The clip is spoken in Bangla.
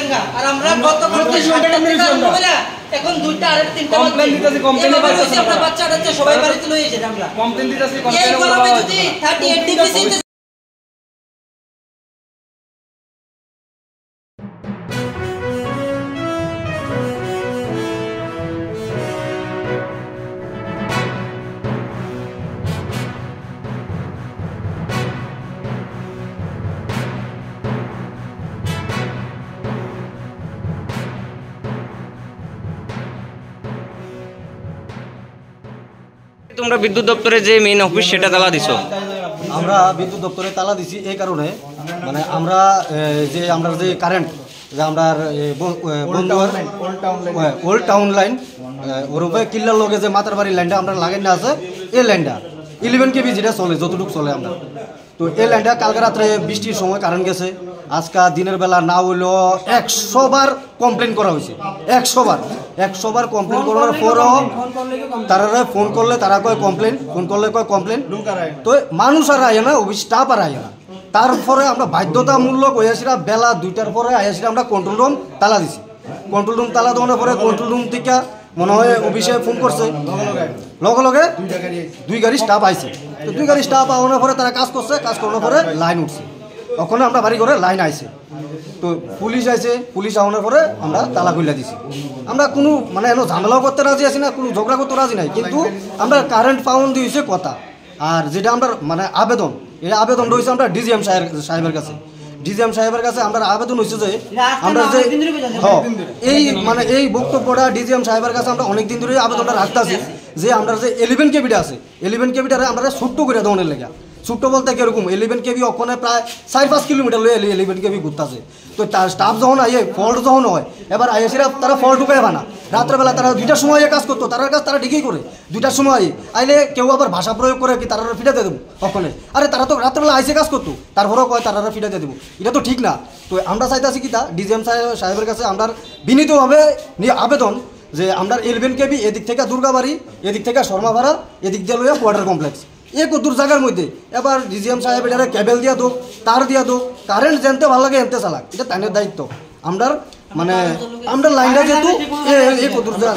লেখা আর আমরা গত এখন দুইটা আর তিনটা কমপ্লেইন দিতেছি কমপ্লেইন দিতেছি আমরা বাচ্চাটা সবাই বাড়িতে লয়ে এসে আমরা কমপ্লেইন দিতেছি এই কমপ্লেইন গরমে যদি 38 ডিগ্রি সেলসিয়াস তোমরা বিদ্যুৎ দপ্তরে যে মেইন অফিস সেটা তালা দিছো? আমরা বিদ্যুৎ দপ্তরে তালা দিছি এই কারণে মানে আমরা যে কারেন্ট যে আমরা ওল্ড টাউন লাইন ওরূপে কিল্লার লগে যে মাতার বাড়ির লাইনটা আমরা লাগাই না আছে এই লাইনটা 11 কেবি যেটা চলে যতটুকু চলে আমরা তো এই লাইনটা কালকে রাত্রে বৃষ্টির সময় কারেন্ট গেছে আজকা দিনের বেলা না হইলেও 100 বার কমপ্লেন করা হয়েছে 100 বার কমপ্লেন করার পরও তারা ফোন করলে তারা কয় কমপ্লেন ফোন করলে কয় কমপ্লেন তো মানুষ আর আয় না অফিস স্টাফ আর আয় না তারপরে আমরা বাধ্যতামূলক হয়েছিলাম বেলা 2টার পরে আইয়াছিলাম আমরা কন্ট্রোল রুম তালা দিছি কন্ট্রোল রুম তালা দেওয়ার পরে কন্ট্রোল রুম থেকে মনে হয় অফিসে ফোন করছে লগে লগে 2 গাড়ি স্টাফ আইছে তো 2 গাড়ি স্টাফ আওয়ার পরে তারা কাজ করছে কাজ করার পরে লাইন উঠছে ওখানে আমরা বাড়ি করে লাইন আইছে তো পুলিশ আইছে পুলিশ আওয়ার পরে আমরা তালা খুলে দিছি আমরা কোনো মানে এনো ঝামেলাও করতে রাজি আছি না কোনো ঝগড়া করতে রাজি নাই কিন্তু আমরা কারেন্ট পাউন দিয়েছে কথা আর যেটা আমরা মানে আবেদন এই আবেদন রয়েছে আমরা ডিজিএম সাহেবের কাছে ডিজিএম সাহেবের কাছে আমরা আবেদন হয়েছে যে আমরা যে এই মানে এই বক্তব্যটা ডিজিএম সাহেবের কাছে আমরা অনেক দিন ধরে আবেদনটা রাখতেছি যে আমরা যে 11 কেবিটা আছে 11 কেবিটারে আমরা ছোট্ট করে দেওয়ার লেগে ছোট্ট বলতে কিরকম 11 কেবি ওখানে প্রায় 4-5 কিলোমিটার লয়ে 11 কেবি ঘুরতেছে তো তার স্টাফ যখন আইয়ে ফল্ট যখন হয় এবার আইএসিরা তারা ফল্ট ঢুকায় না রাত্রেবেলা তারা 2টার সময় কাজ করতো তার কাজ তারা ঠিকই করে 2টার সময় আইলে কেউ আবার ভাষা প্রয়োগ করে কি তারা ফিটাতে দেবো ওখানে আরে তারা তো রাত্রেবেলা আইসে কাজ করতো তারপরেও কয় তারা ফিটাতে দেবো এটা তো ঠিক না তো আমরা চাইতেছি কি তা ডিজিএম সাহেবের কাছে আমরা বিনীতভাবে আবেদন যে আমরা 11 কেবি এদিক থেকে দুর্গাবাড়ি এদিক থেকে শর্মাভাড়া এদিক দিয়ে লইয়া কোয়ার্টার কমপ্লেক্স এক দূর জায়গার মধ্যে এবার ডিজিএম সাহেব এটা কেবল দিয়া দো তার দিয়া দো কারেন্ট জানতে ভালো লাগে এনতে চালাক এটা তাইনের দায়িত্ব আমরা মানে আমরা লাইনটা যেহেতু এক দূর জায়গা